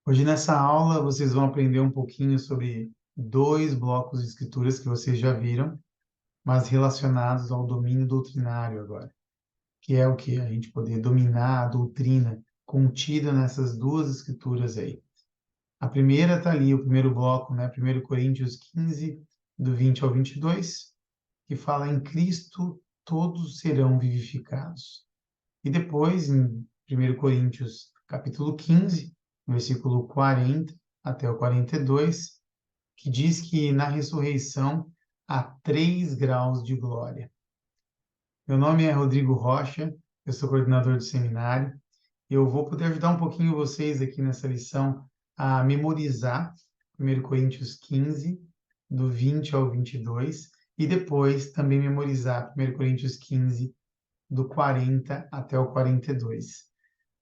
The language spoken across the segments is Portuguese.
Hoje nessa aula vocês vão aprender um pouquinho sobre dois blocos de escrituras que vocês já viram, mas relacionados ao domínio doutrinário agora, que é o que? A gente poder dominar a doutrina contida nessas duas escrituras aí. A primeira está ali, o primeiro bloco, né? 1 Coríntios 15, do 20 ao 22, que fala em Cristo todos serão vivificados. E depois, em 1 Coríntios capítulo 15, versículo 40 até o 42, que diz que na ressurreição há 3 graus de glória. Meu nome é Rodrigo Rocha, eu sou coordenador do seminário. Eu vou poder ajudar um pouquinho vocês aqui nessa lição a memorizar 1 Coríntios 15, do 20 ao 22, e depois também memorizar 1 Coríntios 15, do 40 até o 42.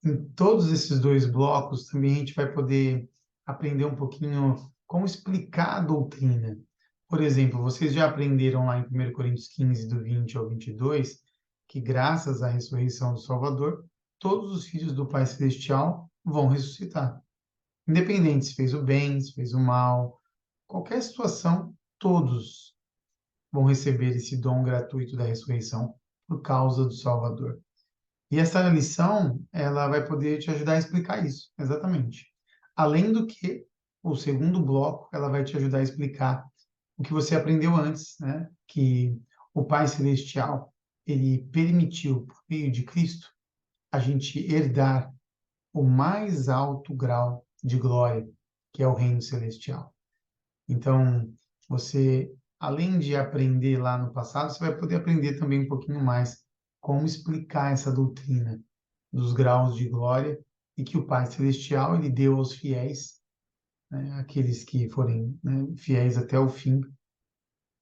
Em todos esses dois blocos, também a gente vai poder aprender um pouquinho como explicar a doutrina. Por exemplo, vocês já aprenderam lá em 1 Coríntios 15, do 20 ao 22, que graças à ressurreição do Salvador, todos os filhos do Pai Celestial vão ressuscitar. Independente se fez o bem, se fez o mal, qualquer situação, todos vão receber esse dom gratuito da ressurreição por causa do Salvador. E essa lição, ela vai poder te ajudar a explicar isso, exatamente. Além do que, o segundo bloco, ela vai te ajudar a explicar o que você aprendeu antes, né? Que o Pai Celestial, ele permitiu, por meio de Cristo, a gente herdar o mais alto grau de glória, que é o reino celestial. Então, você, além de aprender lá no passado, você vai poder aprender também um pouquinho mais como explicar essa doutrina dos graus de glória e que o Pai Celestial ele deu aos fiéis, né, aqueles que forem, né, fiéis até o fim,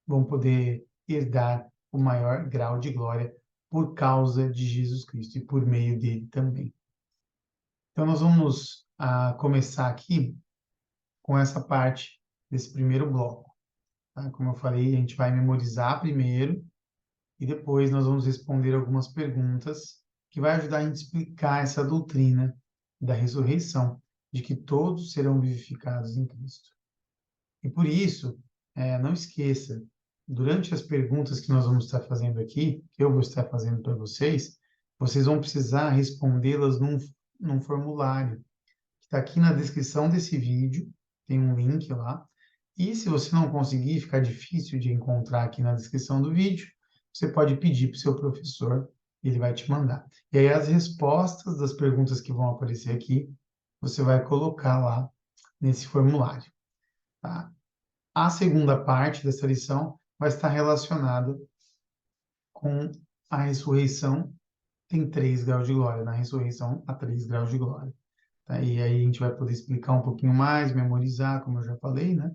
vão poder herdar o maior grau de glória por causa de Jesus Cristo e por meio dele também. Então, nós vamos começar aqui com essa parte desse primeiro bloco. Tá? Como eu falei, a gente vai memorizar primeiro e depois nós vamos responder algumas perguntas que vai ajudar a gente a explicar essa doutrina da ressurreição, de que todos serão vivificados em Cristo. E por isso, não esqueça, durante as perguntas que nós vamos estar fazendo aqui, que eu vou estar fazendo para vocês, vocês vão precisar respondê-las num formulário que está aqui na descrição desse vídeo, tem um link lá. E se você não conseguir, ficar difícil de encontrar aqui na descrição do vídeo, você pode pedir para o seu professor, ele vai te mandar. E aí as respostas das perguntas que vão aparecer aqui, você vai colocar lá nesse formulário, tá? A segunda parte dessa lição vai estar relacionada com a ressurreição, tem 3 graus de glória. Na ressurreição, há 3 graus de glória. Tá? E aí a gente vai poder explicar um pouquinho mais, memorizar, como eu já falei, né?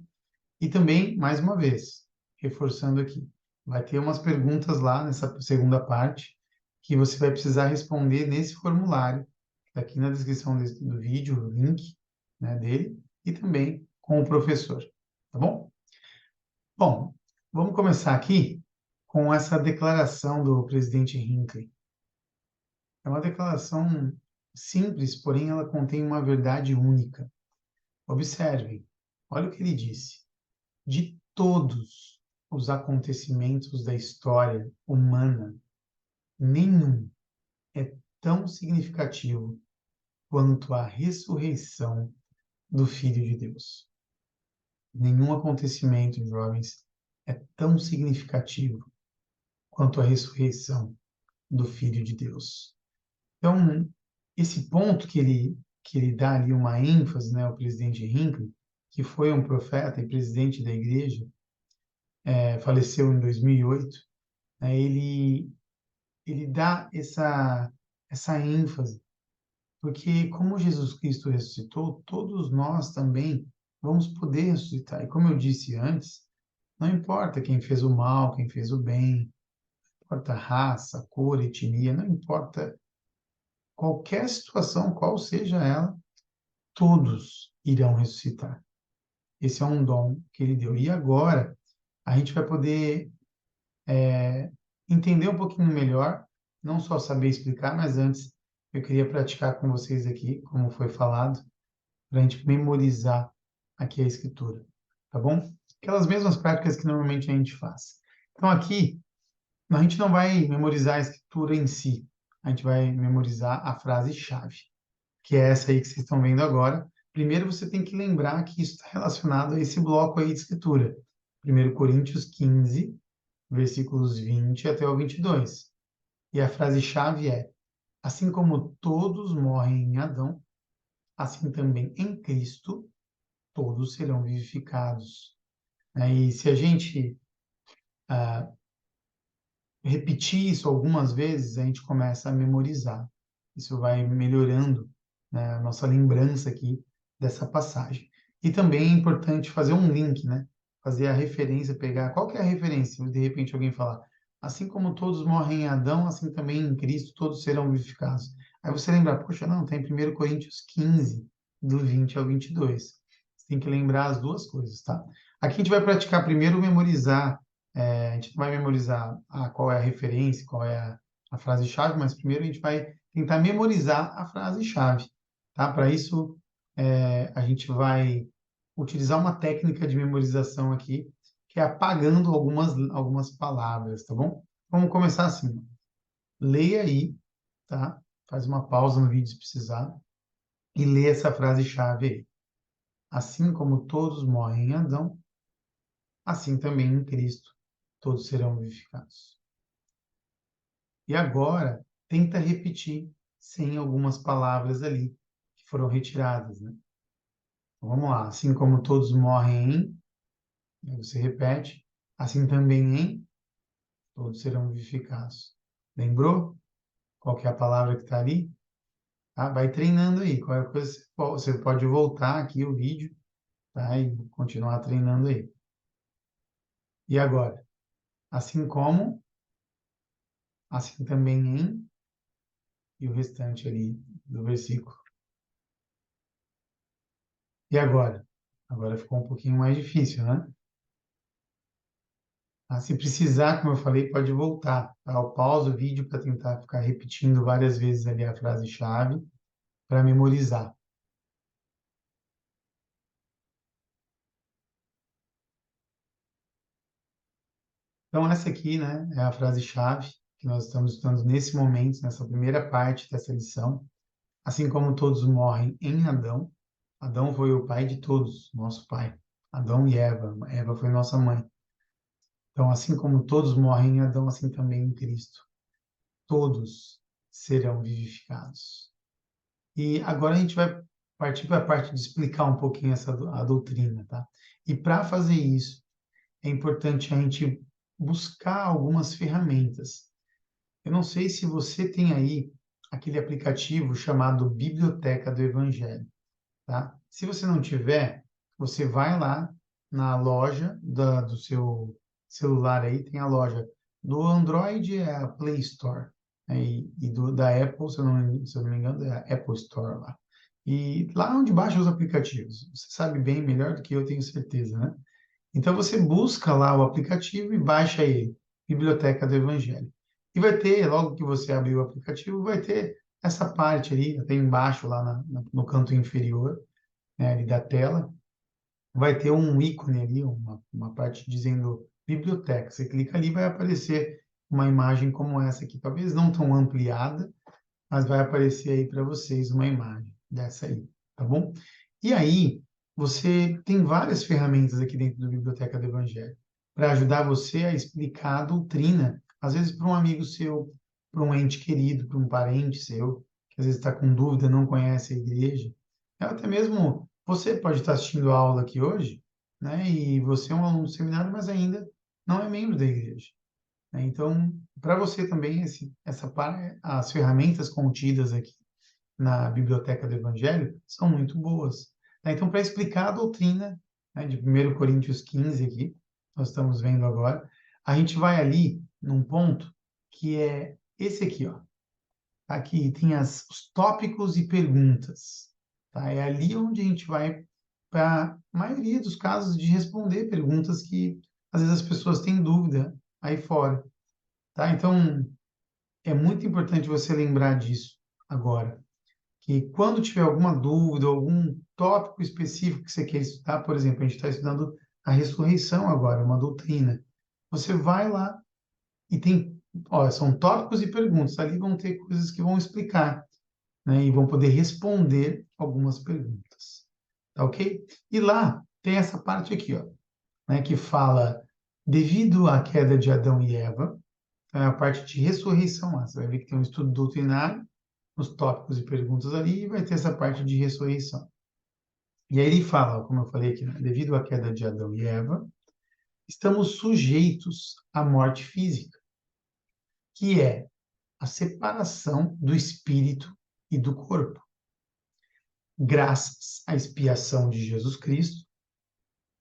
E também, mais uma vez, reforçando aqui, vai ter umas perguntas lá nessa segunda parte que você vai precisar responder nesse formulário, tá aqui na descrição do vídeo, o link, né, dele, e também com o professor, tá bom? Bom, vamos começar aqui com essa declaração do presidente Hinckley. É uma declaração simples, porém ela contém uma verdade única. Observem, olha o que ele disse. De todos os acontecimentos da história humana, nenhum é tão significativo quanto a ressurreição do Filho de Deus. Nenhum acontecimento, jovens, é tão significativo quanto a ressurreição do Filho de Deus. Então, esse ponto que ele dá ali uma ênfase, né, ao presidente Hinckley, que foi um profeta e presidente da igreja, faleceu em 2008, né, ele dá essa ênfase, porque como Jesus Cristo ressuscitou, todos nós também vamos poder ressuscitar. E como eu disse antes, não importa quem fez o mal, quem fez o bem, não importa raça, cor, etnia, não importa qualquer situação, qual seja ela, todos irão ressuscitar. Esse é um dom que ele deu. E agora a gente vai poder entender um pouquinho melhor, não só saber explicar, mas antes eu queria praticar com vocês aqui, como foi falado, para a gente memorizar aqui a escritura, tá bom? Aquelas mesmas práticas que normalmente a gente faz. Então, aqui, a gente não vai memorizar a escritura em si, a gente vai memorizar a frase-chave, que é essa aí que vocês estão vendo agora. Primeiro, você tem que lembrar que isso está relacionado a esse bloco aí de escritura. 1 Coríntios 15, versículos 20 até o 22. E a frase-chave é: assim como todos morrem em Adão, assim também em Cristo todos serão vivificados. E se a gente repetir isso algumas vezes, a gente começa a memorizar. Isso vai melhorando, né, a nossa lembrança aqui dessa passagem. E também é importante fazer um link, né? Fazer a referência, pegar qual que é a referência, de repente alguém falar, assim como todos morrem em Adão, assim também em Cristo todos serão vivificados. Aí você lembra, poxa, não, tem 1 Coríntios 15, do 20 ao 22. Você tem que lembrar as duas coisas, tá? Aqui a gente vai praticar primeiro memorizar, a gente não vai memorizar qual é a referência, qual é a frase-chave, mas primeiro a gente vai tentar memorizar a frase-chave, tá? Para isso, a gente vai utilizar uma técnica de memorização aqui, que é apagando algumas palavras, tá bom? Vamos começar assim. Leia aí, tá? Faz uma pausa no vídeo se precisar e lê essa frase-chave aí. Assim como todos morrem em Adão, assim também em Cristo todos serão vivificados. E agora, tenta repetir sem algumas palavras ali que foram retiradas, né? Então, vamos lá. Assim como todos morrem em, aí você repete, assim também em, todos serão vivificados. Lembrou? Qual que é a palavra que está ali? Tá? Vai treinando aí. Qualquer coisa você pode voltar aqui o vídeo, tá? E continuar treinando aí. E agora? Assim como, assim também em, e o restante ali do versículo. E agora? Agora ficou um pouquinho mais difícil, né? Se precisar, como eu falei, pode voltar, tá? Eu pauso o vídeo para tentar ficar repetindo várias vezes ali a frase-chave para memorizar. Então, essa aqui, né, é a frase-chave que nós estamos estudando nesse momento, nessa primeira parte dessa lição. Assim como todos morrem em Adão, Adão foi o pai de todos, nosso pai. Adão e Eva, Eva foi nossa mãe. Então, assim como todos morrem em Adão, assim também em Cristo. Todos serão vivificados. E agora a gente vai partir para a parte de explicar um pouquinho a doutrina, tá? E para fazer isso, é importante a gente buscar algumas ferramentas. Eu não sei se você tem aí aquele aplicativo chamado Biblioteca do Evangelho, tá? Se você não tiver, você vai lá na loja do seu celular aí, tem a loja do Android, é a Play Store, né? Da Apple, se eu não me engano, é a Apple Store lá. E lá onde baixa os aplicativos, você sabe bem melhor do que eu, tenho certeza, né? Então você busca lá o aplicativo e baixa ele, Biblioteca do Evangelho. E vai ter, logo que você abrir o aplicativo, vai ter essa parte ali, até embaixo, lá no canto inferior, né, ali da tela, vai ter um ícone ali, uma parte dizendo biblioteca. Você clica ali, vai aparecer uma imagem como essa aqui, talvez não tão ampliada, mas vai aparecer aí para vocês uma imagem dessa aí, tá bom? E aí, você tem várias ferramentas aqui dentro do Biblioteca do Evangelho para ajudar você a explicar a doutrina, às vezes para um amigo seu, para um ente querido, para um parente seu, que às vezes está com dúvida, não conhece a igreja. Ou até mesmo você pode estar assistindo a aula aqui hoje, né? E você é um aluno do seminário, mas ainda não é membro da igreja, né? Então, para você também, as ferramentas contidas aqui na Biblioteca do Evangelho são muito boas, né? Então, para explicar a doutrina, né, de 1 Coríntios 15 aqui, nós estamos vendo agora, a gente vai ali num ponto que é esse aqui, ó. Aqui tem os tópicos e perguntas, tá? É ali onde a gente vai, para a maioria dos casos, de responder perguntas que às vezes as pessoas têm dúvida aí fora, tá? Então, é muito importante você lembrar disso agora, que quando tiver alguma dúvida, algum tópico específico que você quer estudar, por exemplo, a gente está estudando a ressurreição agora, uma doutrina. Você vai lá e tem, ó, são tópicos e perguntas. Ali vão ter coisas que vão explicar, né? E vão poder responder algumas perguntas. Tá ok? E lá tem essa parte aqui, ó, né, que fala, devido à queda de Adão e Eva, é a parte de ressurreição lá. Você vai ver que tem um estudo doutrinário, os tópicos e perguntas ali, e vai ter essa parte de ressurreição. E aí ele fala, como eu falei aqui, né, devido à queda de Adão e Eva, estamos sujeitos à morte física, que é a separação do espírito e do corpo. Graças à expiação de Jesus Cristo,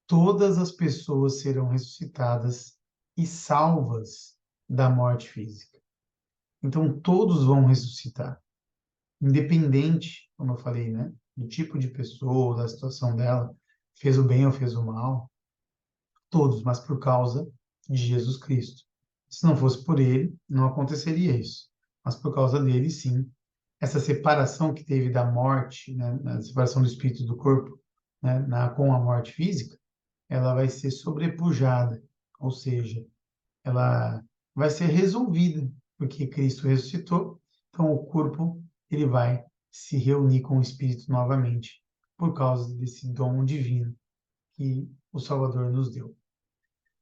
todas as pessoas serão ressuscitadas e salvas da morte física. Então, todos vão ressuscitar, independente, como eu falei, né, do tipo de pessoa, da situação dela, fez o bem ou fez o mal, todos, mas por causa de Jesus Cristo. Se não fosse por ele, não aconteceria isso. Mas por causa dele, sim. Essa separação que teve da morte, né, a separação do espírito e do corpo, né, com a morte física, ela vai ser sobrepujada, ou seja, ela vai ser resolvida, porque Cristo ressuscitou, então o corpo ele vai se reunir com o espírito novamente, por causa desse dom divino que o Salvador nos deu.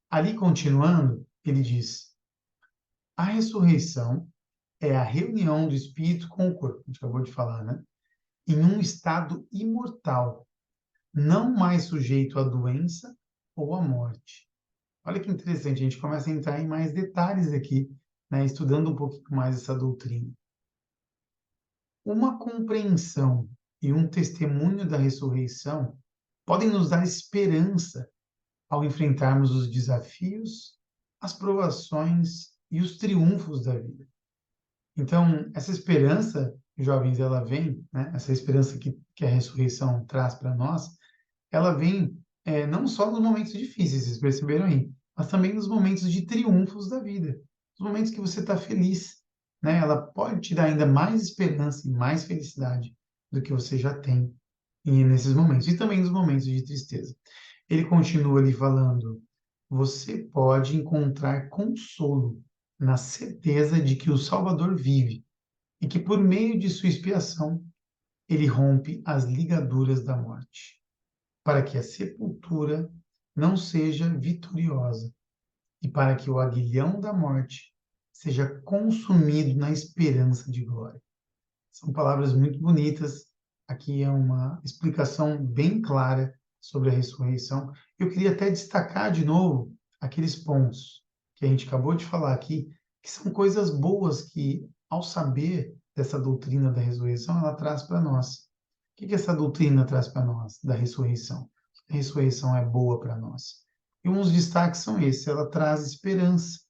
Ali, continuando, ele diz: a ressurreição é a reunião do espírito com o corpo, a gente acabou de falar, né? Em um estado imortal, não mais sujeito à doença ou à morte. Olha que interessante, a gente começa a entrar em mais detalhes aqui, né, estudando um pouquinho mais essa doutrina. Uma compreensão e um testemunho da ressurreição podem nos dar esperança ao enfrentarmos os desafios, as provações e os triunfos da vida. Então, essa esperança, jovens, ela vem, né, essa esperança que a ressurreição traz para nós, ela vem não só nos momentos difíceis, vocês perceberam aí, mas também nos momentos de triunfos da vida, nos momentos que você está feliz, né? Ela pode te dar ainda mais esperança e mais felicidade do que você já tem nesses momentos, e também nos momentos de tristeza. Ele continua ali falando: você pode encontrar consolo na certeza de que o Salvador vive e que por meio de sua expiação ele rompe as ligaduras da morte, para que a sepultura não seja vitoriosa e para que o aguilhão da morte seja consumido na esperança de glória. São palavras muito bonitas. Aqui é uma explicação bem clara sobre a ressurreição. Eu queria até destacar de novo aqueles pontos que a gente acabou de falar aqui, que são coisas boas que, ao saber dessa doutrina da ressurreição, ela traz para nós. O que essa doutrina traz para nós da ressurreição? A ressurreição é boa para nós. E uns destaques são esses: ela traz esperança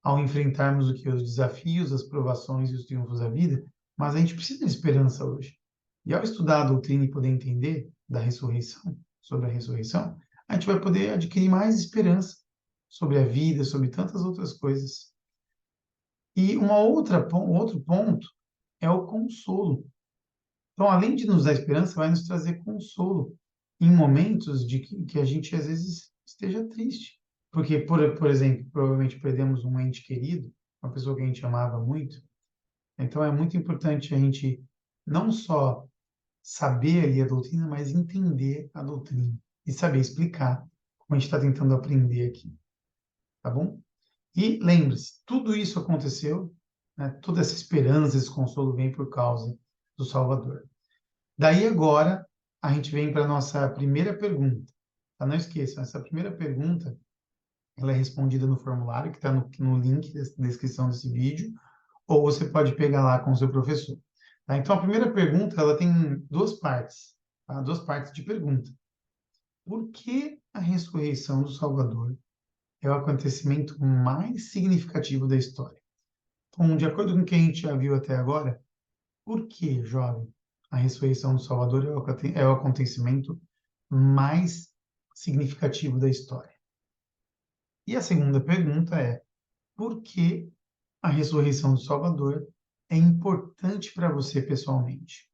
ao enfrentarmos o que os desafios, as provações e os triunfos da vida, mas a gente precisa de esperança hoje. E ao estudar a doutrina e poder entender da ressurreição, sobre a ressurreição, a gente vai poder adquirir mais esperança sobre a vida, sobre tantas outras coisas. E um outro ponto é o consolo. Então, além de nos dar esperança, vai nos trazer consolo em momentos de que a gente às vezes esteja triste. Porque, por exemplo, provavelmente perdemos um ente querido, uma pessoa que a gente amava muito. Então, é muito importante a gente não só saber ali a doutrina, mas entender a doutrina e saber explicar, como a gente está tentando aprender aqui, tá bom? E lembre-se, tudo isso aconteceu, né? Toda essa esperança, esse consolo vem por causa do Salvador. Daí agora a gente vem para a nossa primeira pergunta. Tá? Não esqueçam, essa primeira pergunta ela é respondida no formulário que está no link da descrição desse vídeo, ou você pode pegar lá com o seu professor. Tá? Então a primeira pergunta ela tem duas partes, tá? Duas partes de pergunta. Por que a ressurreição do Salvador é o acontecimento mais significativo da história? Então, de acordo com o que a gente já viu até agora, por que, jovem, a ressurreição do Salvador é o acontecimento mais significativo da história? E a segunda pergunta é: por que a ressurreição do Salvador é importante para você pessoalmente?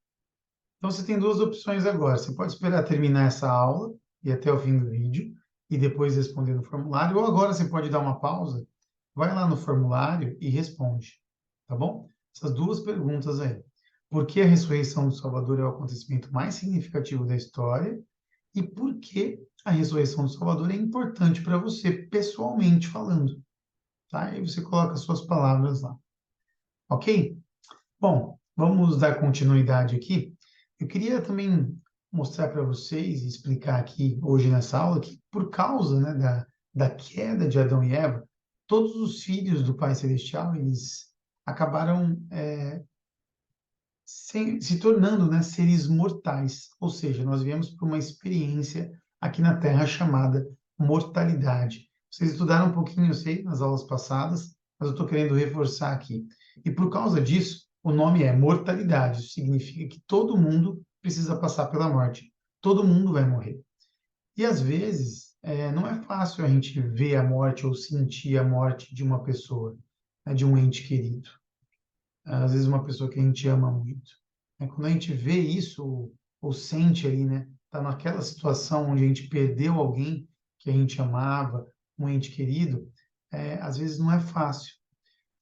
Então, você tem duas opções agora. Você pode esperar terminar essa aula e até o fim do vídeo e depois responder no formulário, ou agora você pode dar uma pausa, vai lá no formulário e responde, tá bom? Essas duas perguntas aí. Por que a ressurreição do Salvador é o acontecimento mais significativo da história? E por que a ressurreição do Salvador é importante para você, pessoalmente falando, tá? Aí você coloca as suas palavras lá, ok? Bom, vamos dar continuidade aqui. Eu queria também mostrar para vocês e explicar aqui hoje nessa aula que por causa, né, da queda de Adão e Eva, todos os filhos do Pai Celestial, eles acabaram se tornando, né, seres mortais. Ou seja, nós viemos para uma experiência aqui na Terra chamada mortalidade. Vocês estudaram um pouquinho, eu sei, nas aulas passadas, mas eu estou querendo reforçar aqui. E por causa disso, o nome é mortalidade. Isso significa que todo mundo precisa passar pela morte. Todo mundo vai morrer. E às vezes, não é fácil a gente ver a morte ou sentir a morte de uma pessoa, né, de um ente querido, às vezes uma pessoa que a gente ama muito. Quando a gente vê isso ou sente ali, né, tá naquela situação onde a gente perdeu alguém que a gente amava, um ente querido, às vezes não é fácil.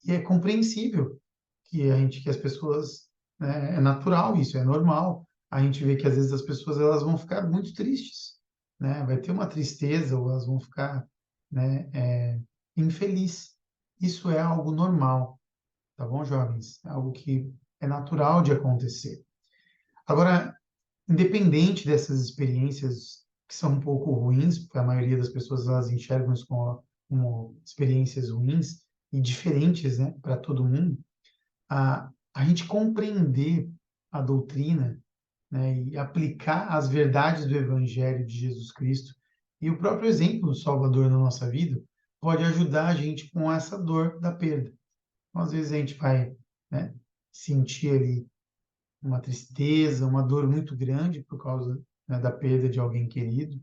E é compreensível que as pessoas, né, é natural isso, é normal. A gente vê que às vezes as pessoas elas vão ficar muito tristes, né? Vai ter uma tristeza ou elas vão ficar, né, infeliz. Isso é algo normal, tá bom, jovens? É algo que é natural de acontecer. Agora, independente dessas experiências que são um pouco ruins, porque a maioria das pessoas elas enxergam isso como experiências ruins e diferentes, né, para todo mundo, a gente compreender a doutrina, né, e aplicar as verdades do Evangelho de Jesus Cristo e o próprio exemplo do Salvador na nossa vida pode ajudar a gente com essa dor da perda. Então, às vezes a gente vai, né, sentir ali uma tristeza, uma dor muito grande por causa, né, da perda de alguém querido,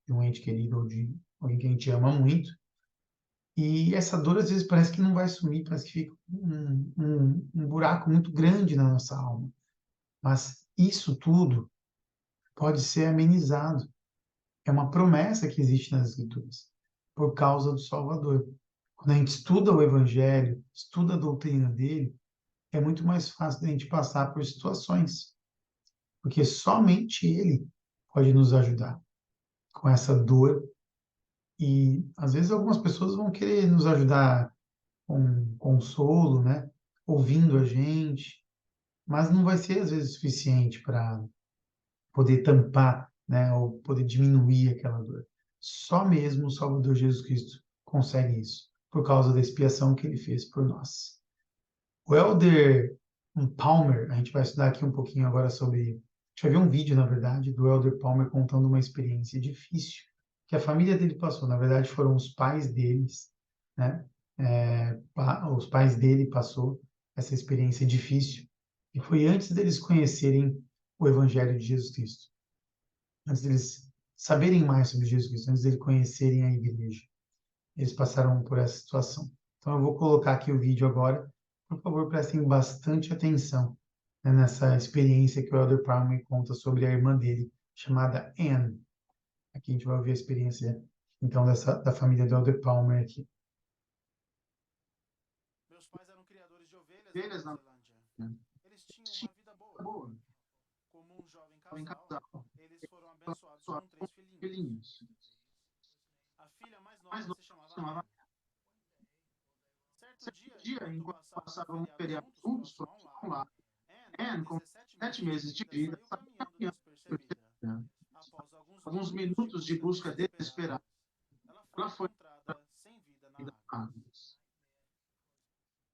de um ente querido ou de alguém que a gente ama muito. E essa dor às vezes parece que não vai sumir, parece que fica um buraco muito grande na nossa alma. Mas isso tudo pode ser amenizado. É uma promessa que existe nas Escrituras, por causa do Salvador. Quando a gente estuda o Evangelho, estuda a doutrina dele, é muito mais fácil da gente passar por situações, porque somente ele pode nos ajudar com essa dor. E às vezes algumas pessoas vão querer nos ajudar com consolo, né? Ouvindo a gente, mas não vai ser às vezes suficiente para poder tampar, né? Ou poder diminuir aquela dor. Só mesmo o Salvador Jesus Cristo consegue isso, por causa da expiação que ele fez por nós. O Elder Palmer, a gente vai estudar aqui um pouquinho agora sobre. A gente vai ver um vídeo, na verdade, do Elder Palmer contando uma experiência difícil que a família dele passou. Na verdade, foram os pais deles, né? Os pais dele passou essa experiência difícil e foi antes deles conhecerem o Evangelho de Jesus Cristo, antes deles saberem mais sobre Jesus Cristo, antes deles conhecerem a igreja. Eles passaram por essa situação. Então, eu vou colocar aqui o vídeo agora. Por favor, prestem bastante atenção, né, nessa experiência que o Elder Palmer conta sobre a irmã dele, chamada Anne. Aqui a gente vai ouvir a experiência, então, da família do Elder Palmer aqui. Meus pais eram criadores de ovelhas na Eles Nova não Zelândia. tinham Eles tinham uma vida boa. boa, Como um jovem em casal, casal, eles foram abençoados só com três filhinhos. filhinhos. A filha mais Mais nova novo se chamava chamava. Anne. Certo Certo dia, dia, enquanto enquanto passavam um passavam um feriado feriado juntos juntos, próximo a um próximo ao lago, lago, Anne, com Anne, com 17 7 meses de meses de vida, vida, saiu saiu caminhando caminhando despercebida. Após alguns alguns minutos de minutos de busca busca desesperada, desesperada. ela foi Ela foi encontrada sem vida na água. ah,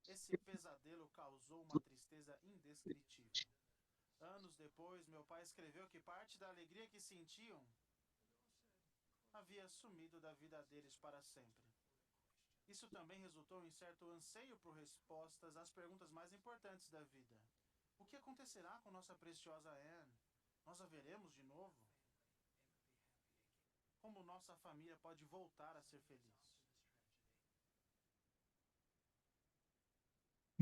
Esse pesadelo causou uma tristeza indescritível. Anos depois, meu pai escreveu que parte da alegria que sentiam havia sumido da vida deles para sempre. Isso também resultou em certo anseio por respostas às perguntas mais importantes da vida. O que acontecerá com nossa preciosa Anne? Nós a veremos de novo? Como nossa família pode voltar a ser feliz?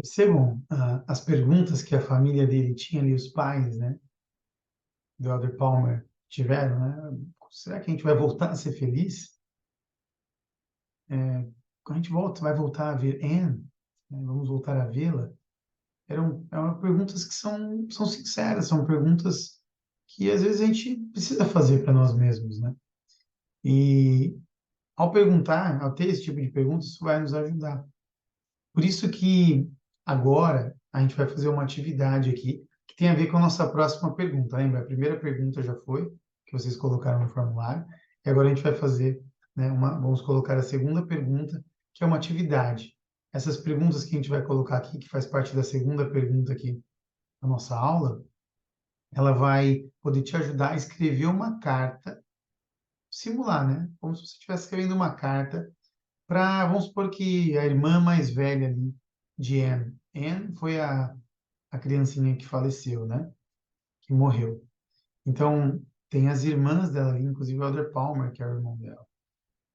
percebam as perguntas que a família dele tinha ali, os pais, né? do Elder Palmer tiveram, né? Será que a gente vai voltar a ser feliz? Quando a gente vai voltar a ver Anne, né? Vamos voltar a vê-la? Eram perguntas que são sinceras, são perguntas que às vezes a gente precisa fazer para nós mesmos, né? E ao perguntar, ao ter esse tipo de perguntas, isso vai nos ajudar. Por isso que agora a gente vai fazer uma atividade aqui que tem a ver com a nossa próxima pergunta. Lembra? A primeira pergunta já foi, que vocês colocaram no formulário, e agora a gente vai fazer, né, vamos colocar a segunda pergunta, que é uma atividade. Essas perguntas que a gente vai colocar aqui, que faz parte da segunda pergunta aqui da nossa aula, ela vai poder te ajudar a escrever uma carta, simular, né? Como se você estivesse escrevendo uma carta para, vamos supor que a irmã mais velha ali de Anne. Anne foi a criancinha que faleceu, né? Que morreu. Então, tem as irmãs dela ali, inclusive o Elder Palmer, que é o irmão dela.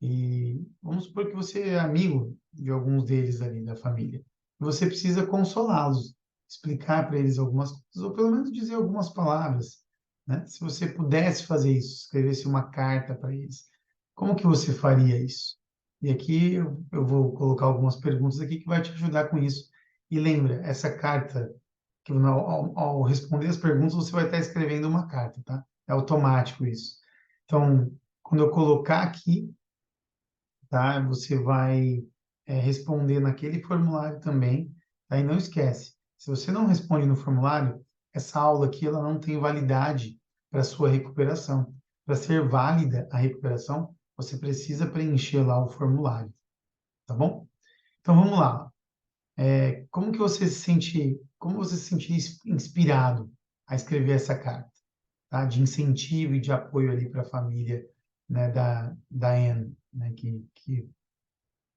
E vamos supor que você é amigo de alguns deles ali da família. Você precisa consolá-los, explicar para eles algumas coisas, ou pelo menos dizer algumas palavras, né? Se você pudesse fazer isso, escrevesse uma carta para eles, como que você faria isso? E aqui eu vou colocar algumas perguntas aqui que vai te ajudar com isso. E lembra, essa carta, que ao responder as perguntas, você vai estar escrevendo uma carta, tá? É automático isso. Então, quando eu colocar aqui, tá? Você vai responder naquele formulário também, tá? E não esquece, se você não responde no formulário, essa aula aqui ela não tem validade para sua recuperação. Para ser válida a recuperação, você precisa preencher lá o formulário, tá bom? Então vamos lá. Como que você se sente, como você se sentir inspirado a escrever essa carta, tá? De incentivo e de apoio ali para a família, né, da Anne, né, que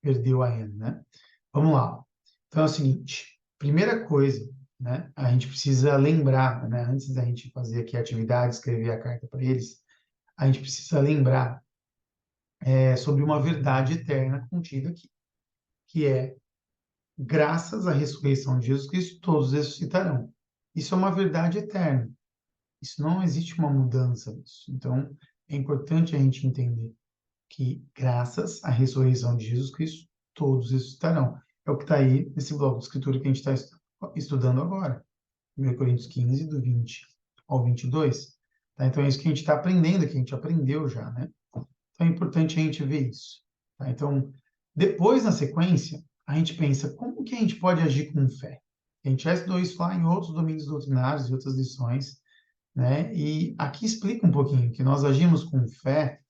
perdeu a Anne, né? Vamos lá. Então é o seguinte, primeira coisa, né? A gente precisa lembrar, né? Antes da gente fazer aqui a atividade, escrever a carta para eles, a gente precisa lembrar sobre uma verdade eterna contida aqui, que é graças à ressurreição de Jesus Cristo, todos ressuscitarão. Isso é uma verdade eterna. Isso não existe uma mudança disso. Então, é importante a gente entender que, graças à ressurreição de Jesus Cristo, todos ressuscitarão. É o que está aí nesse bloco de escritura que a gente está estudando agora. 1 Coríntios 15, do 20 ao 22. Tá? Então, é isso que a gente está aprendendo, que a gente aprendeu já, né? Então, é importante a gente ver isso. Tá? Então, depois, na sequência, a gente pensa como que a gente pode agir com fé. A gente já estudou isso lá em outros domínios doutrinários e outras lições, né? E aqui explica um pouquinho que nós agimos com fé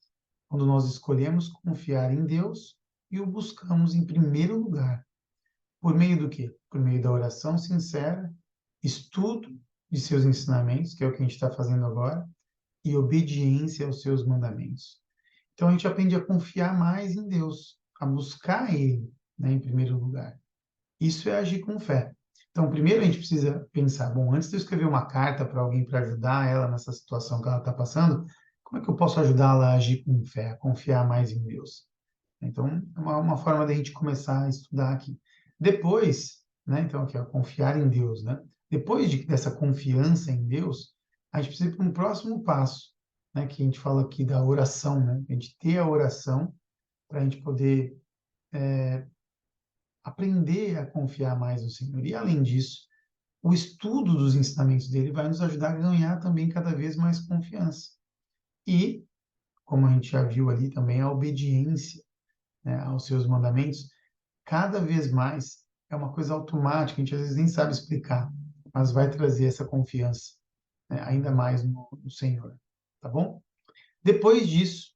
quando nós escolhemos confiar em Deus e o buscamos em primeiro lugar. Por meio do quê? Por meio da oração sincera, estudo de seus ensinamentos, que é o que a gente está fazendo agora, e obediência aos seus mandamentos. Então a gente aprende a confiar mais em Deus, a buscar Ele, né, em primeiro lugar. Isso é agir com fé. Então, primeiro a gente precisa pensar, bom, antes de eu escrever uma carta para alguém para ajudar ela nessa situação que ela está passando, como é que eu posso ajudá-la a agir com fé, a confiar mais em Deus? Então, é uma forma da gente começar a estudar aqui. Depois, né, então aqui, ó, confiar em Deus, né? Depois dessa confiança em Deus, a gente precisa ir para um próximo passo, né, que a gente fala aqui da oração, né? A gente ter a oração para a gente poder aprender a confiar mais no Senhor. E, além disso, o estudo dos ensinamentos dele vai nos ajudar a ganhar também cada vez mais confiança. E, como a gente já viu ali também, a obediência, né, aos seus mandamentos, cada vez mais é uma coisa automática, a gente às vezes nem sabe explicar, mas vai trazer essa confiança, né, ainda mais no Senhor, tá bom? Depois disso,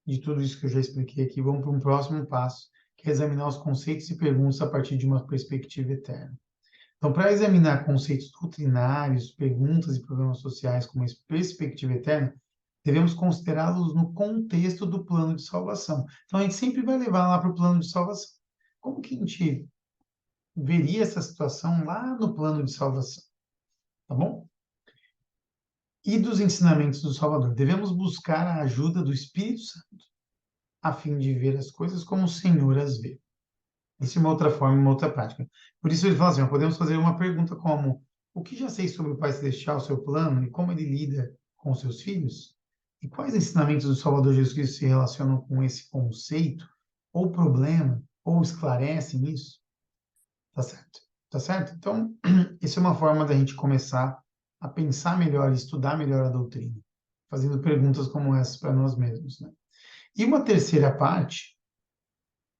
de tudo isso que eu já expliquei aqui, vamos para um próximo passo, que é examinar os conceitos e perguntas a partir de uma perspectiva eterna. Então, para examinar conceitos doutrinários, perguntas e problemas sociais com uma perspectiva eterna, devemos considerá-los no contexto do plano de salvação. Então, a gente sempre vai levar lá para o plano de salvação. Como que a gente veria essa situação lá no plano de salvação? Tá bom? E dos ensinamentos do Salvador. Devemos buscar a ajuda do Espírito Santo, a fim de ver as coisas como o Senhor as vê. Isso é uma outra forma, uma outra prática. Por isso ele fala assim, ó, podemos fazer uma pergunta como: o que já sei sobre o Pai Celestial, seu plano, e como ele lida com seus filhos? E quais ensinamentos do Salvador Jesus Cristo se relacionam com esse conceito, ou problema, ou esclarecem isso? Tá certo? Tá certo? Então, isso é uma forma da gente começar a pensar melhor, estudar melhor a doutrina, fazendo perguntas como essas para nós mesmos, né? E uma terceira parte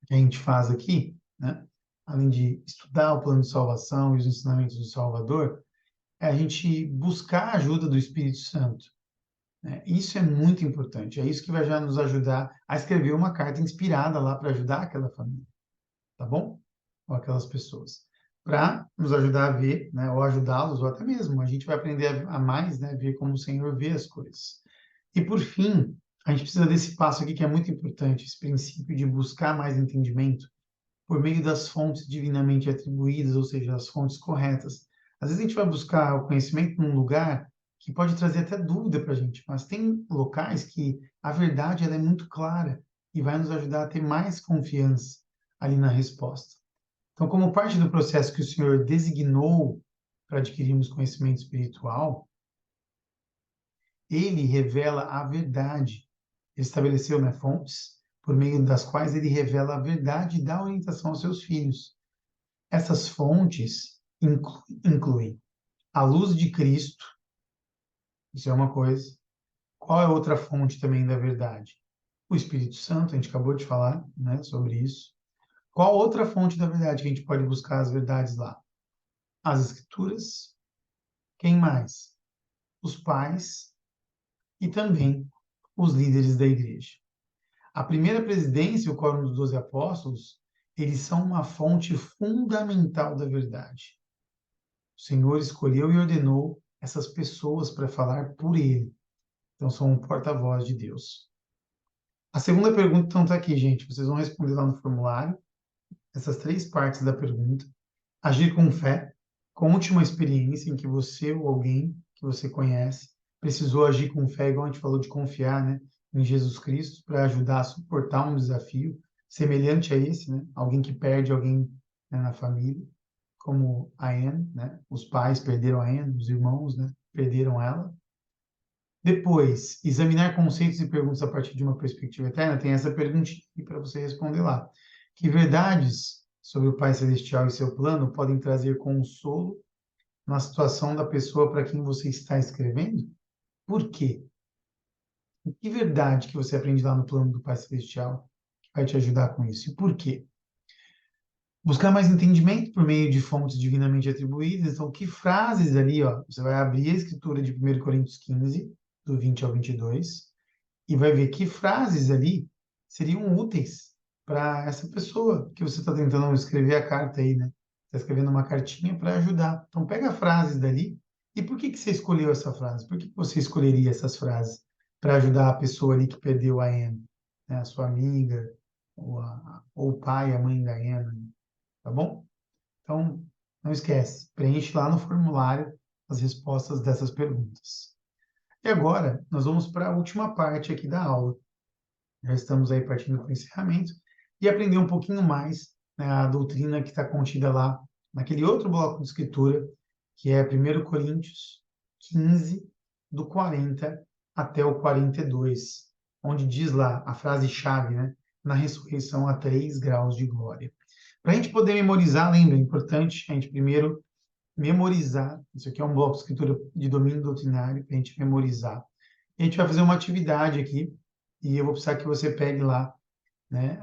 que a gente faz aqui, né, além de estudar o plano de salvação e os ensinamentos do Salvador, é a gente buscar a ajuda do Espírito Santo, né? Isso é muito importante. É isso que vai já nos ajudar a escrever uma carta inspirada lá para ajudar aquela família, tá bom? Ou aquelas pessoas. Para nos ajudar a ver, né, ou ajudá-los, ou até mesmo a gente vai aprender a mais, né, ver como o Senhor vê as coisas. E por fim, a gente precisa desse passo aqui que é muito importante, esse princípio de buscar mais entendimento por meio das fontes divinamente atribuídas, ou seja, as fontes corretas. Às vezes a gente vai buscar o conhecimento num lugar que pode trazer até dúvida para a gente, mas tem locais que a verdade ela é muito clara e vai nos ajudar a ter mais confiança ali na resposta. Então, como parte do processo que o Senhor designou para adquirirmos conhecimento espiritual, ele revela a verdade. Ele estabeleceu, né, fontes por meio das quais ele revela a verdade e dá orientação aos seus filhos. Essas fontes incluem a luz de Cristo, isso é uma coisa. Qual é outra fonte também da verdade? O Espírito Santo, a gente acabou de falar, né, sobre isso. Qual outra fonte da verdade que a gente pode buscar as verdades lá? As Escrituras. Quem mais? Os pais e também os líderes da igreja. A primeira presidência e o Quórum dos 12 Apóstolos, eles são uma fonte fundamental da verdade. O Senhor escolheu e ordenou essas pessoas para falar por ele. Então, são um porta-voz de Deus. A segunda pergunta, então, está aqui, gente. Vocês vão responder lá no formulário essas três partes da pergunta. Agir com fé. Conte uma experiência em que você ou alguém que você conhece precisou agir com fé, igual a gente falou de confiar, né, em Jesus Cristo, para ajudar a suportar um desafio semelhante a esse, né? Alguém que perde alguém, né, na família, como a Anne, né? Os pais perderam a Anne, os irmãos, né, perderam ela. Depois, examinar conceitos e perguntas a partir de uma perspectiva eterna. Tem essa perguntinha para você responder lá. Que verdades sobre o Pai Celestial e seu plano podem trazer consolo na situação da pessoa para quem você está escrevendo? Por quê? Que verdade que você aprende lá no plano do Pai Celestial que vai te ajudar com isso? E por quê? Buscar mais entendimento por meio de fontes divinamente atribuídas. Então, que frases ali, ó, você vai abrir a escritura de 1 Coríntios 15, do 20 ao 22, e vai ver que frases ali seriam úteis para essa pessoa que você está tentando escrever a carta aí, né? Está escrevendo uma cartinha para ajudar. Então, pega frases dali. E por que você escolheu essa frase? Por que você escolheria essas frases para ajudar a pessoa ali que perdeu a Anne, né? A sua amiga, ou o pai, a mãe da Anne, tá bom? Então, não esquece, preenche lá no formulário as respostas dessas perguntas. E agora, nós vamos para a última parte aqui da aula. Já estamos aí partindo para o encerramento e aprender um pouquinho mais, né, a doutrina que está contida lá naquele outro bloco de escritura, que é 1 Coríntios 15, do 40 até o 42, onde diz lá a frase-chave, né? Na ressurreição a 3 graus de glória. Para a gente poder memorizar, lembra, é importante a gente primeiro memorizar. Isso aqui é um bloco de escritura de domínio doutrinário, para a gente memorizar. E a gente vai fazer uma atividade aqui, e eu vou precisar que você pegue lá, né,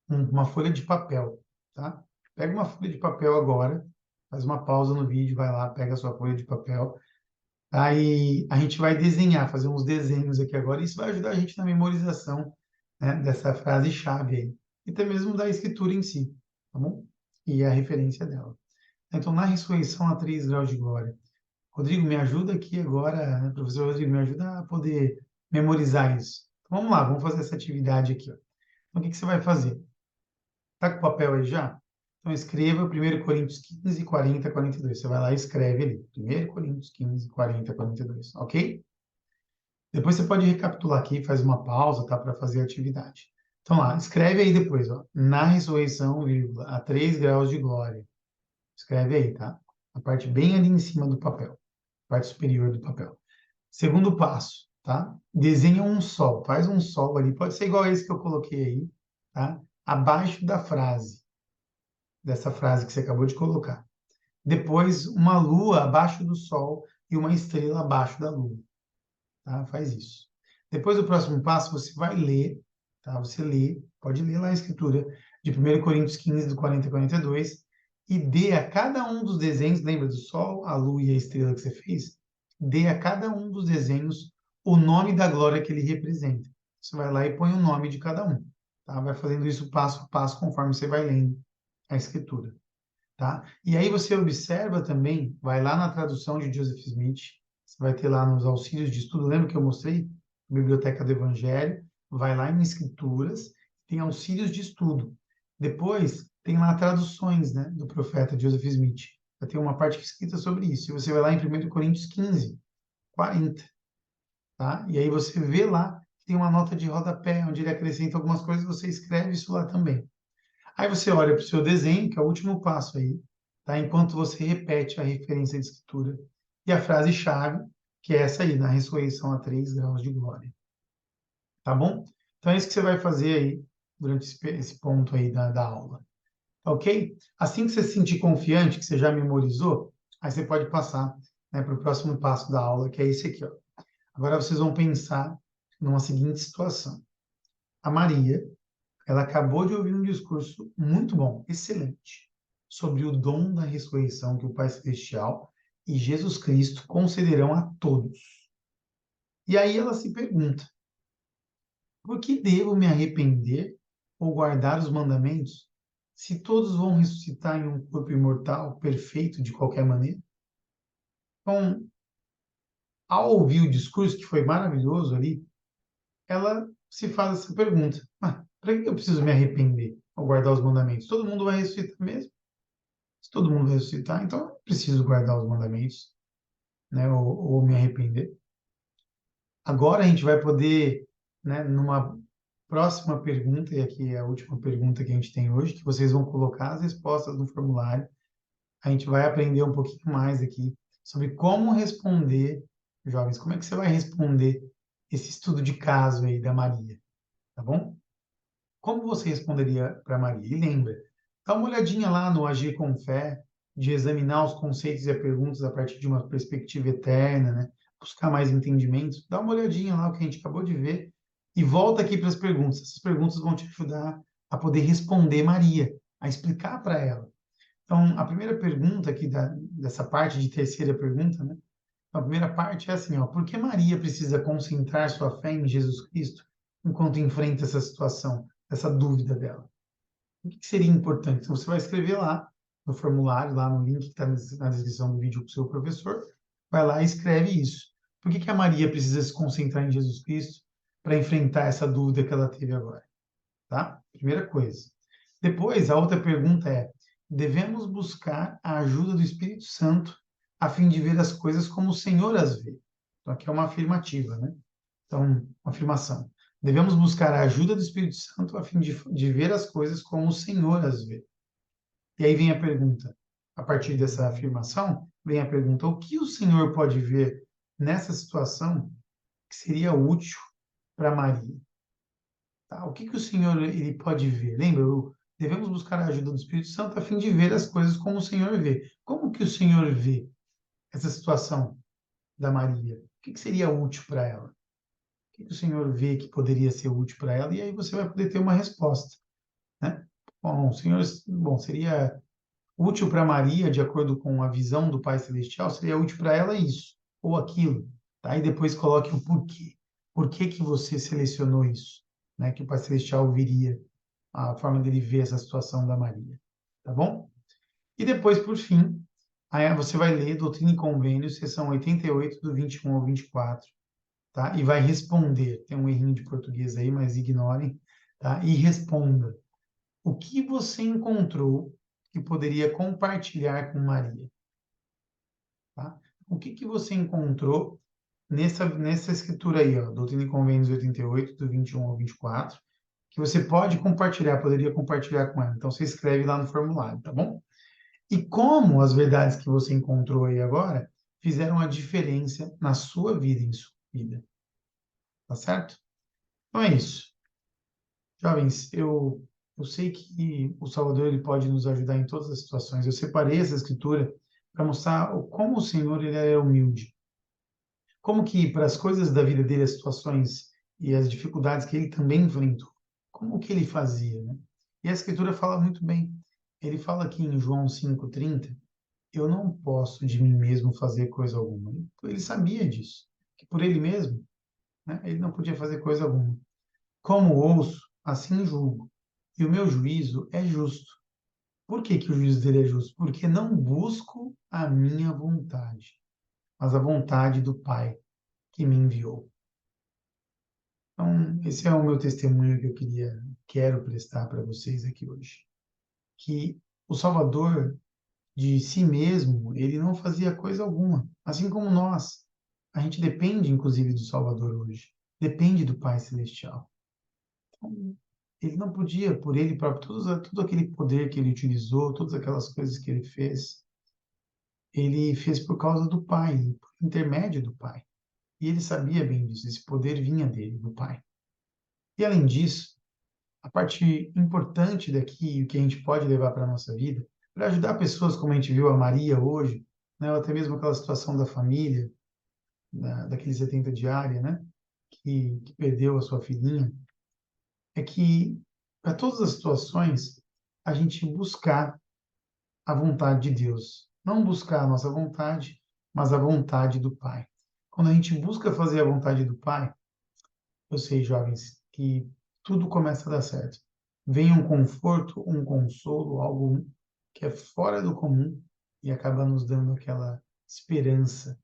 uma folha de papel, tá? Pega uma folha de papel agora, faz uma pausa no vídeo, vai lá, pega a sua folha de papel. Aí a gente vai desenhar, fazer uns desenhos aqui agora, e isso vai ajudar a gente na memorização, né, dessa frase-chave aí. E até mesmo da escritura em si, tá bom? E a referência dela. Então, na ressurreição a 3 graus de glória. Rodrigo, me ajuda aqui agora, né, professor Rodrigo, me ajuda a poder memorizar isso. Então, vamos lá, vamos fazer essa atividade aqui, ó. Então, o que você vai fazer? Tá com o papel aí já? Então, escreva 1 Coríntios 15, 40, 42. Você vai lá e escreve ali. 1 Coríntios 15, 40, 42. Ok? Depois você pode recapitular aqui, faz uma pausa, tá? Para fazer a atividade. Então, lá, escreve aí depois, ó. Na ressurreição, vírgula, a 3 graus de glória. Escreve aí, tá? A parte bem ali em cima do papel. Parte superior do papel. Segundo passo, tá? Desenha um sol, faz um sol ali, pode ser igual esse que eu coloquei aí, tá? Abaixo da frase, dessa frase que você acabou de colocar. Depois, uma lua abaixo do sol e uma estrela abaixo da lua, tá? Faz isso. Depois, o próximo passo, você vai ler, tá? Você lê, pode ler lá a escritura de 1 Coríntios 15, do 40 a 42, e dê a cada um dos desenhos, lembra do sol, a lua e a estrela que você fez? Dê a cada um dos desenhos o nome da glória que ele representa. Você vai lá e põe o nome de cada um, tá? Vai fazendo isso passo a passo conforme você vai lendo a escritura, tá? E aí você observa também, vai lá na tradução de Joseph Smith, você vai ter lá nos auxílios de estudo, lembra que eu mostrei? Biblioteca do Evangelho, vai lá em Escrituras, tem auxílios de estudo. Depois tem lá traduções, né, do profeta Joseph Smith. Vai ter uma parte escrita sobre isso. E você vai lá em 1 Coríntios 15, 40, tá? E aí você vê lá que tem uma nota de rodapé, onde ele acrescenta algumas coisas, você escreve isso lá também. Aí você olha para o seu desenho, que é o último passo aí, tá? Enquanto você repete a referência de escritura e a frase-chave, que é essa aí, na ressurreição a 3 graus de glória. Tá bom? Então é isso que você vai fazer aí durante esse ponto aí da aula. Tá ok? Assim que você se sentir confiante, que você já memorizou, aí você pode passar, né, para o próximo passo da aula, que é esse aqui, ó. Agora vocês vão pensar numa seguinte situação. A Maria, ela acabou de ouvir um discurso muito bom, excelente, sobre o dom da ressurreição que o Pai Celestial e Jesus Cristo concederão a todos. E aí ela se pergunta: por que devo me arrepender ou guardar os mandamentos, se todos vão ressuscitar em um corpo imortal, perfeito de qualquer maneira? Então, ao ouvir o discurso, que foi maravilhoso ali, ela se faz essa pergunta: para que eu preciso me arrepender ou guardar os mandamentos? Todo mundo vai ressuscitar mesmo? Se todo mundo vai ressuscitar, então eu não preciso guardar os mandamentos, né, ou me arrepender. Agora a gente vai poder, né, numa próxima pergunta, e aqui é a última pergunta que a gente tem hoje, que vocês vão colocar as respostas no formulário. A gente vai aprender um pouquinho mais aqui sobre como responder, jovens, como é que você vai responder esse estudo de caso aí da Maria, tá bom? Como você responderia para Maria? E lembra, dá uma olhadinha lá no Agir com Fé, de examinar os conceitos e as perguntas a partir de uma perspectiva eterna, né? Buscar mais entendimentos. Dá uma olhadinha lá o que a gente acabou de ver e volta aqui para as perguntas. Essas perguntas vão te ajudar a poder responder Maria, a explicar para ela. Então, a primeira pergunta aqui dessa parte de terceira pergunta, né? A primeira parte é assim, ó: por que Maria precisa concentrar sua fé em Jesus Cristo enquanto enfrenta essa situação, essa dúvida dela? O que seria importante? Então, você vai escrever lá no formulário, lá no link que está na descrição do vídeo com o seu professor, vai lá e escreve isso. Por que a Maria precisa se concentrar em Jesus Cristo para enfrentar essa dúvida que ela teve agora? Tá? Primeira coisa. Depois, a outra pergunta é: devemos buscar a ajuda do Espírito Santo a fim de ver as coisas como o Senhor as vê. Então, aqui é uma afirmativa, né? Então, uma afirmação. Devemos buscar a ajuda do Espírito Santo a fim de ver as coisas como o Senhor as vê. E aí vem a pergunta. A partir dessa afirmação, vem a pergunta: o que o Senhor pode ver nessa situação que seria útil para Maria? Tá? O que o Senhor ele pode ver? Lembra? Devemos buscar a ajuda do Espírito Santo a fim de ver as coisas como o Senhor vê. Como que o Senhor vê essa situação da Maria? O que seria útil para ela? O que o Senhor vê que poderia ser útil para ela? E aí você vai poder ter uma resposta, né? Bom, Senhor, bom, seria útil para Maria, de acordo com a visão do Pai Celestial, seria útil para ela isso ou aquilo, tá? E depois coloque o porquê. Por que que você selecionou isso, né? Que o Pai Celestial viria, a forma dele ver essa situação da Maria, tá bom? E depois, por fim, aí você vai ler Doutrina e Convênios, seção 88, do 21 ao 24, tá? E vai responder. Tem um errinho de português aí, mas ignorem, tá? E responda. O que você encontrou que poderia compartilhar com Maria? Tá? O que você encontrou nessa escritura aí, ó, Doutrina e Convênios 88, do 21 ao 24, que você pode compartilhar, poderia compartilhar com ela. Então, você escreve lá no formulário, tá bom? E como as verdades que você encontrou aí agora fizeram a diferença na sua vida e em sua vida. Tá certo? Então é isso. Jovens, eu sei que o Salvador ele pode nos ajudar em todas as situações. Eu separei essa escritura para mostrar como o Senhor ele é humilde. Como que para as coisas da vida dele, as situações e as dificuldades que ele também enfrentou, como que ele fazia, né? E a escritura fala muito bem. Ele fala aqui em João 5:30, eu não posso de mim mesmo fazer coisa alguma. Ele sabia disso, que por ele mesmo, né, ele não podia fazer coisa alguma. Como ouço, assim julgo. E o meu juízo é justo. Por que que o juízo dele é justo? Porque não busco a minha vontade, mas a vontade do Pai que me enviou. Então, esse é o meu testemunho que quero prestar para vocês aqui hoje. Que o Salvador, de si mesmo, ele não fazia coisa alguma, assim como nós. A gente depende, inclusive, do Salvador hoje. Depende do Pai Celestial. Então, ele não podia, por ele próprio, todo aquele poder que ele utilizou, todas aquelas coisas que ele fez por causa do Pai, por intermédio do Pai. E ele sabia bem disso, esse poder vinha dele, do Pai. E além disso, a parte importante daqui, o que a gente pode levar para a nossa vida, para ajudar pessoas como a gente viu a Maria hoje, né, ou até mesmo aquela situação da família, daquele 70 diária, né, que perdeu a sua filhinha, é que para todas as situações a gente buscar a vontade de Deus, não buscar a nossa vontade, mas a vontade do Pai. Quando a gente busca fazer a vontade do Pai, eu sei, jovens, que tudo começa a dar certo. Vem um conforto, um consolo, algo que é fora do comum e acaba nos dando aquela esperança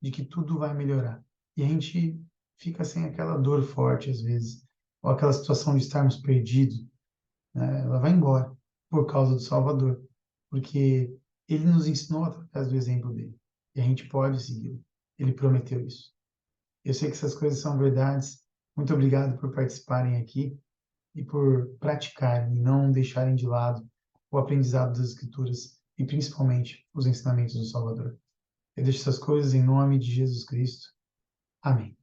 de que tudo vai melhorar. E a gente fica sem aquela dor forte às vezes, ou aquela situação de estarmos perdidos, né? Ela vai embora por causa do Salvador, porque ele nos ensinou através do exemplo dele. E a gente pode segui-lo. Ele prometeu isso. Eu sei que essas coisas são verdades. Muito obrigado por participarem aqui e por praticarem e não deixarem de lado o aprendizado das Escrituras e principalmente os ensinamentos do Salvador. Eu deixo essas coisas em nome de Jesus Cristo. Amém.